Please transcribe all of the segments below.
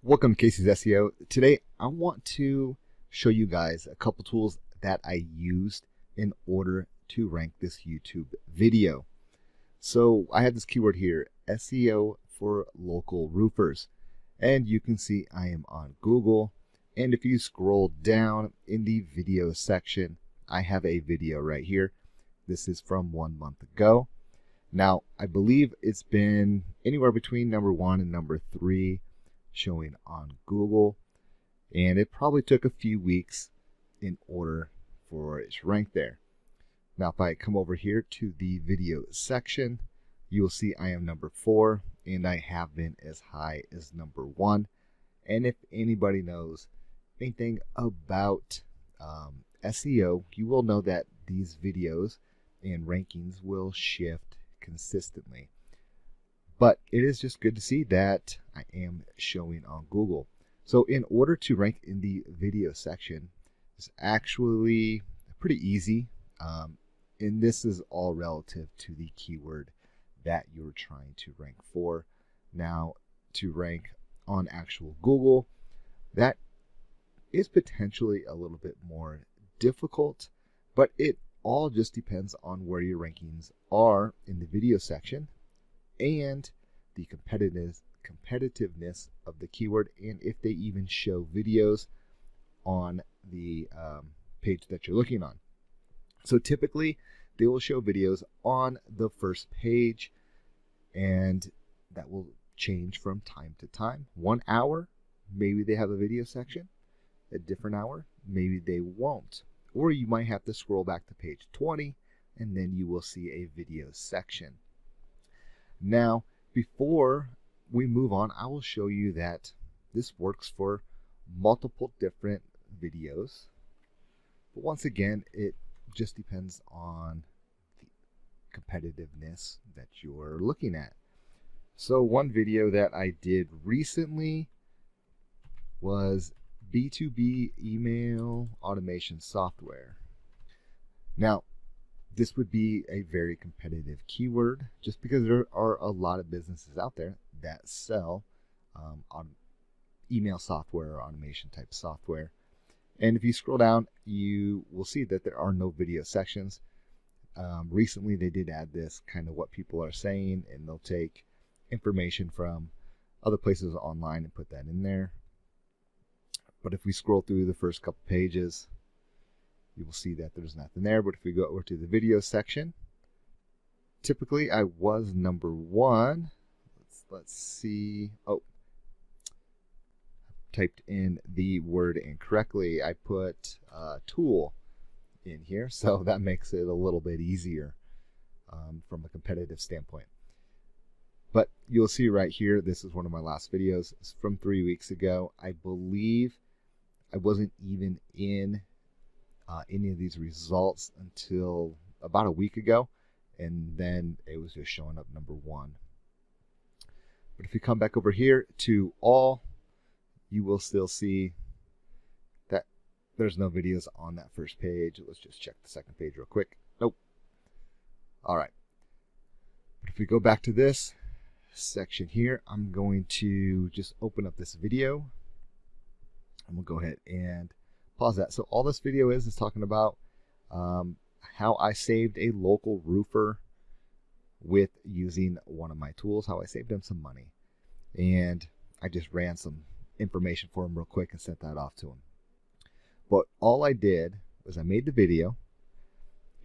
Welcome to Casey's SEO. Today I want to show you guys a couple tools that I used in order to rank this YouTube video. So I have this keyword here, SEO for local roofers. And you can see I am on Google. And if you scroll down in the video section, I have a video right here. This is from 1 month ago. Now, I believe it's been anywhere between number 1 and number 3 showing on Google, and it probably took a few weeks in order for it to rank there. Now, if I come over here to the video section, you will see I am number 4, and I have been as high as number 1. And if anybody knows anything about SEO, you will know that these videos and rankings will shift consistently. But it is just good to see that I am showing on Google. So in order to rank in the video section, it's actually pretty easy. And this is all relative to the keyword that you're trying to rank for. Now, to rank on actual Google, that is potentially a little bit more difficult, but it all just depends on where your rankings are in the video section and the competitiveness of the keyword, and if they even show videos on the page that you're looking on. So typically they will show videos on the first page, and that will change from time to time. 1 hour, maybe they have a video section. A different hour, maybe they won't. Or you might have to scroll back to page 20, and then you will see a video section. Now, before we move on, I will show you that this works for multiple different videos. But once again, it just depends on the competitiveness that you're looking at. So one video that I did recently was B2B email automation software. Now, this would be a very competitive keyword just because there are a lot of businesses out there that sell on email software or automation type software. And if you scroll down, you will see that there are no video sections. Recently, they did add this, kind of what people are saying, and they'll take information from other places online and put that in there. But if we scroll through the first couple pages, you will see that there's nothing there. But if we go over to the video section, typically I was number 1. Let's see. Oh, typed in the word incorrectly. I put tool in here, so that makes it a little bit easier from a competitive standpoint. But you'll see right here, this is one of my last videos. It's from 3 weeks ago. I believe I wasn't even in any of these results until about a week ago, and then it was just showing up number 1. But if you come back over here to all, you will still see that there's no videos on that first page. Let's just check the second page real quick. Nope. All right. But if we go back to this section here, I'm going to just open up this video, and we'll go ahead and pause that. So all this video is talking about how I saved a local roofer with using one of my tools, how I saved him some money. And I just ran some information for him real quick and sent that off to him. But all I did was I made the video,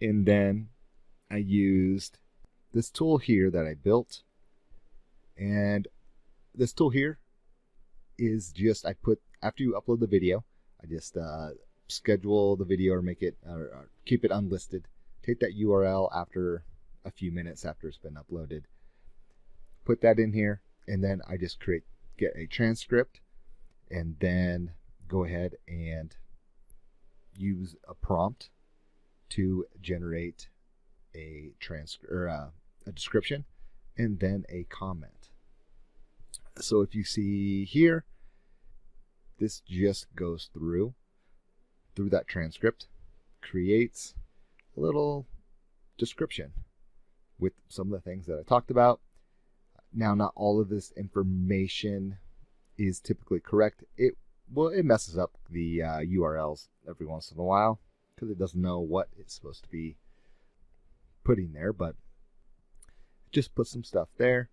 and then I used this tool here that I built. And this tool here is just, I put, after you upload the video, I just schedule the video or make it or keep it unlisted. Take that URL after a few minutes after it's been uploaded. Put that in here, and then I just get a transcript, and then go ahead and use a prompt to generate a description and then a comment. So if you see here, this just goes through that transcript, creates a little description with some of the things that I talked about. Now, not all of this information is typically correct. It messes up the URLs every once in a while because it doesn't know what it's supposed to be putting there, but just put some stuff there.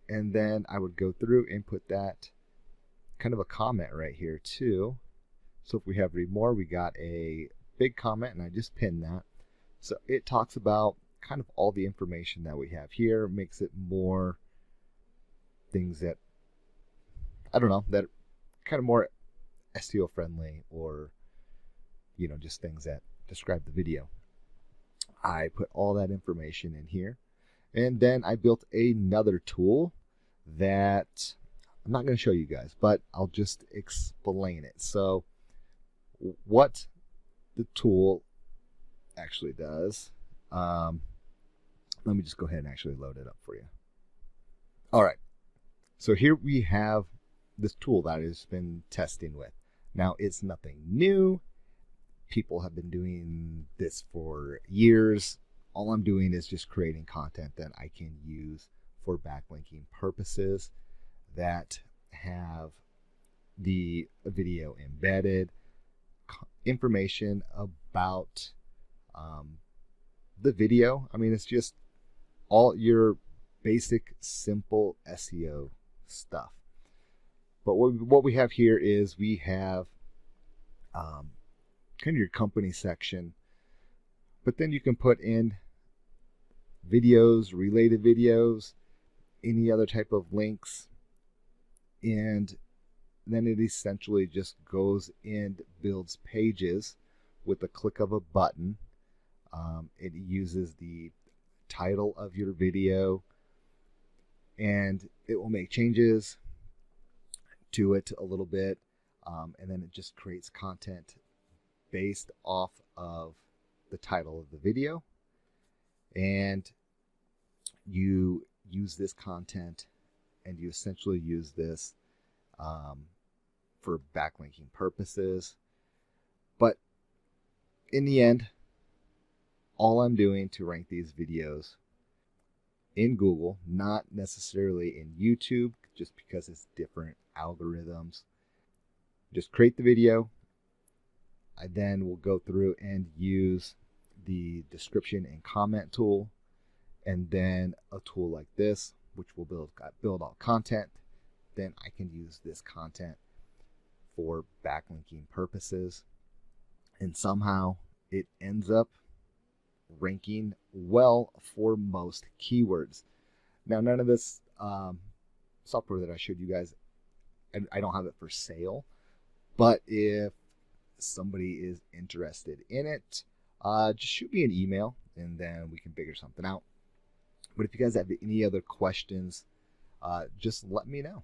And then I would go through and put that kind of a comment right here too. So if we have read more, we got a big comment, and I just pinned that. So it talks about kind of all the information that we have here, makes it more things that, I don't know, that kind of more SEO friendly, or, you know, just things that describe the video. I put all that information in here, and then I built another tool that I'm not going to show you guys, but I'll just explain it. So what the tool actually does, let me just go ahead and actually load it up for you. All right, so here we have this tool that I've been testing with. Now, it's nothing new. People have been doing this for years. All I'm doing is just creating content that I can use for backlinking purposes that have the video embedded, information about the video. I mean, it's just all your basic, simple SEO stuff. But what we have here is we have kind of your company section, but then you can put in videos, related videos, any other type of links, and then it essentially just goes and builds pages with the click of a button. It uses the title of your video, and it will make changes to it a little bit, and then it just creates content based off of the title of the video, and you use this content and you essentially use this for backlinking purposes. But in the end, all I'm doing to rank these videos in Google, not necessarily in YouTube, just because it's different algorithms. Just create the video. I then will go through and use the description and comment tool, and then a tool like this, which will build all content. Then I can use this content for backlinking purposes, and somehow it ends up ranking well for most keywords. Now, none of this software that I showed you guys, I don't have it for sale, but if somebody is interested in it, just shoot me an email and then we can figure something out. But if you guys have any other questions, just let me know.